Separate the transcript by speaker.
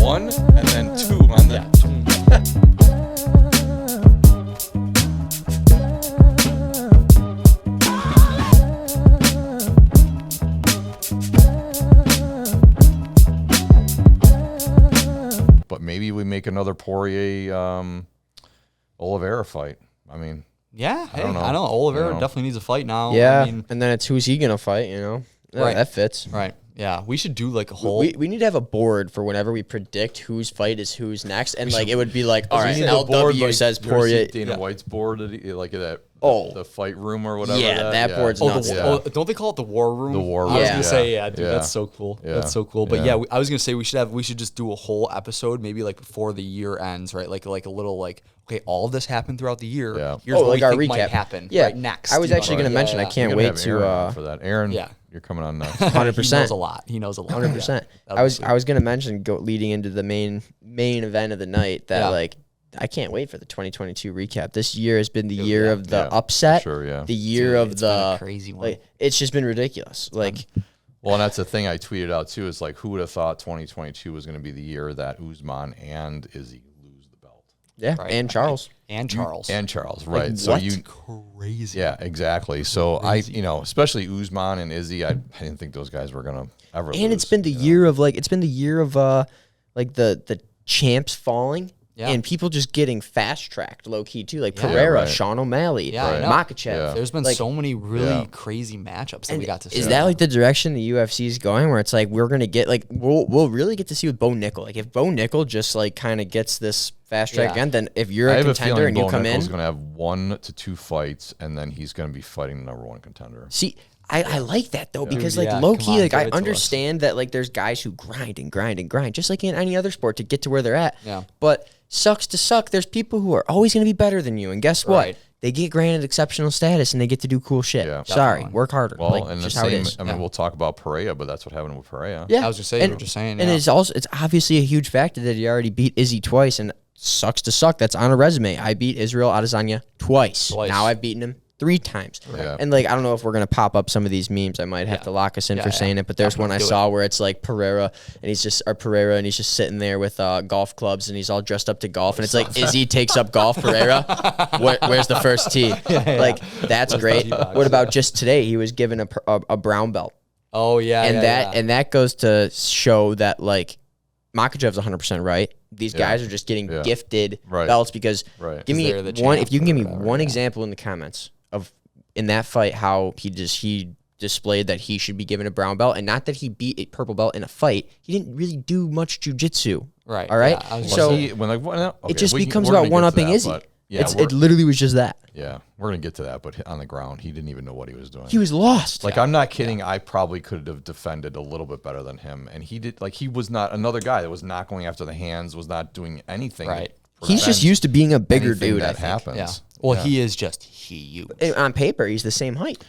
Speaker 1: 1 and then 2 on the. But maybe we make another Poirier Oliveira fight. I mean,
Speaker 2: yeah, hey,
Speaker 1: I don't know.
Speaker 2: Oliveira definitely needs a fight now.
Speaker 3: Yeah,
Speaker 2: I mean,
Speaker 3: and then it's who's he gonna fight?
Speaker 2: Right.
Speaker 3: That fits.
Speaker 2: Right. Yeah, we should do like a whole.
Speaker 3: We need to have a board for whenever we predict whose fight is who's next, and like it would be like, all right,
Speaker 1: Isn't the board,
Speaker 3: LW
Speaker 1: like,
Speaker 3: says
Speaker 1: you ever see
Speaker 3: Poirier.
Speaker 1: Dana White's board, like that.
Speaker 3: Oh.
Speaker 1: The fight room or whatever.
Speaker 3: Yeah, that board's nuts.
Speaker 2: Don't they call it the war room?
Speaker 1: The war room.
Speaker 2: I was
Speaker 3: Yeah.
Speaker 2: gonna say, yeah, dude,
Speaker 1: Yeah.
Speaker 2: that's so cool.
Speaker 1: Yeah.
Speaker 2: That's so cool. But
Speaker 1: Yeah.
Speaker 2: I was gonna say we should just do a whole episode, maybe like before the year ends, right? Like a little like, okay, all of this happened throughout the year.
Speaker 1: Yeah.
Speaker 2: Here's what
Speaker 3: like
Speaker 2: we
Speaker 3: our
Speaker 2: think might
Speaker 3: recap.
Speaker 2: happen.
Speaker 3: Yeah.
Speaker 2: Right next.
Speaker 3: I was
Speaker 2: you know?
Speaker 3: actually gonna mention. I
Speaker 1: You're
Speaker 3: can't
Speaker 1: gonna
Speaker 3: wait
Speaker 1: have Aaron on
Speaker 3: to.
Speaker 1: for that. Aaron,
Speaker 2: Yeah.
Speaker 1: you're coming on next.
Speaker 3: 100%.
Speaker 2: He knows a lot. He knows a lot.
Speaker 3: 100%.
Speaker 2: Yeah.
Speaker 3: I was gonna mention leading into the main event of the night that like I can't wait for the 2022 recap. This year has been the year of the upset.
Speaker 1: Sure, yeah.
Speaker 3: The year
Speaker 2: Dude,
Speaker 3: of
Speaker 2: it's been a
Speaker 3: the
Speaker 2: crazy one.
Speaker 3: like it's just been ridiculous. Like
Speaker 1: Well, and that's the thing I tweeted out too. Is like, who would have thought 2022 was going to be the year that Usman and Izzy lose the belt?
Speaker 3: yeah,
Speaker 2: Right.
Speaker 3: and Charles.
Speaker 2: and Charles.
Speaker 1: And Charles, right?
Speaker 3: Like,
Speaker 1: so
Speaker 3: what?
Speaker 1: you,
Speaker 2: Crazy.
Speaker 1: yeah, exactly. So especially Usman and Izzy, I didn't think those guys were gonna ever.
Speaker 3: And
Speaker 1: lose,
Speaker 3: it's been the year of like like the champs falling.
Speaker 2: Yeah.
Speaker 3: And people just getting fast tracked low key too, like
Speaker 2: Yeah.
Speaker 3: Pereira,
Speaker 1: right.
Speaker 3: Sean O'Malley,
Speaker 2: Yeah, I know.
Speaker 3: Makachev.
Speaker 1: Yeah.
Speaker 2: There's been
Speaker 3: Like,
Speaker 2: so many really
Speaker 1: Yeah.
Speaker 2: crazy matchups that
Speaker 3: and
Speaker 2: we got to see.
Speaker 3: is that like the direction the UFC is going, where it's like we're gonna get like we'll really get to see with Bo Nickel. Like if Bo Nickel just like kind of gets this fast track
Speaker 2: Yeah.
Speaker 3: again, then if you're
Speaker 1: I
Speaker 3: a
Speaker 1: have a
Speaker 3: contender
Speaker 1: feeling
Speaker 3: and you
Speaker 1: Bo
Speaker 3: come
Speaker 1: Nickel's
Speaker 3: in,
Speaker 1: going to have 1 to 2 fights, and then he's going to be fighting the #1 contender.
Speaker 3: see. I like that though because
Speaker 2: Dude,
Speaker 3: like
Speaker 2: yeah,
Speaker 3: low
Speaker 2: come
Speaker 3: key
Speaker 2: on,
Speaker 3: like
Speaker 2: give
Speaker 3: I
Speaker 2: it to us.
Speaker 3: understand that like there's guys who grind and grind and grind just like in any other sport to get to where they're at.
Speaker 2: Yeah.
Speaker 3: But sucks to suck. There's people who are always going to be better than you, and guess what?
Speaker 2: Right.
Speaker 3: They get granted exceptional status and they get to do cool shit.
Speaker 1: Yeah.
Speaker 3: Sorry,
Speaker 2: Definitely.
Speaker 3: work harder.
Speaker 1: Well,
Speaker 3: like,
Speaker 1: and the
Speaker 3: just how it
Speaker 1: same.
Speaker 3: is.
Speaker 1: I mean, we'll talk about Pereira, but that's what happened with Pereira.
Speaker 3: Yeah,
Speaker 2: I was gonna say, you were just saying,
Speaker 3: and
Speaker 2: yeah.
Speaker 3: it's obviously a huge factor that he already beat Izzy twice, and sucks to suck. That's on a resume. I beat Israel Adesanya twice. Now I've beaten him 3 times.
Speaker 1: Yeah.
Speaker 3: And like I don't know if we're gonna pop up some of these memes. I might have to lock us in for saying it, but there's one I saw where it's like Pereira and he's just sitting there with golf clubs and he's all dressed up to golf, and it's like Izzy takes up golf, Pereira. Where's the first tee? Like that's great. What about just today? He was given a brown belt.
Speaker 2: Oh yeah,
Speaker 3: And that goes to show that like Makachev's 100% right. These guys are just getting gifted belts because give me
Speaker 2: they're the
Speaker 3: one.
Speaker 2: champ
Speaker 3: If you can give me
Speaker 2: or whatever,
Speaker 3: one example in the comments of in that fight how he displayed that he should be given a brown belt, and not that he beat a purple belt in a fight. He didn't really do much jujitsu.
Speaker 2: Right.
Speaker 3: All right.
Speaker 2: Yeah, I was
Speaker 3: so it just becomes about one-upping Izzy.
Speaker 1: Yeah,
Speaker 3: it literally was just that.
Speaker 1: Yeah, we're gonna get to that, but on the ground, he didn't even know what he was doing.
Speaker 3: He was lost.
Speaker 1: Like, I'm not kidding. I probably could have defended a little bit better than him, and he did. Like, he was not another guy that was not going after the hands, was not doing anything.
Speaker 2: Right.
Speaker 1: to
Speaker 3: He's just
Speaker 1: prevent
Speaker 3: used to being a bigger
Speaker 1: anything
Speaker 3: dude.
Speaker 1: that
Speaker 3: I think.
Speaker 1: happens.
Speaker 2: Yeah. Well, he is just huge.
Speaker 3: On paper, he's the same height.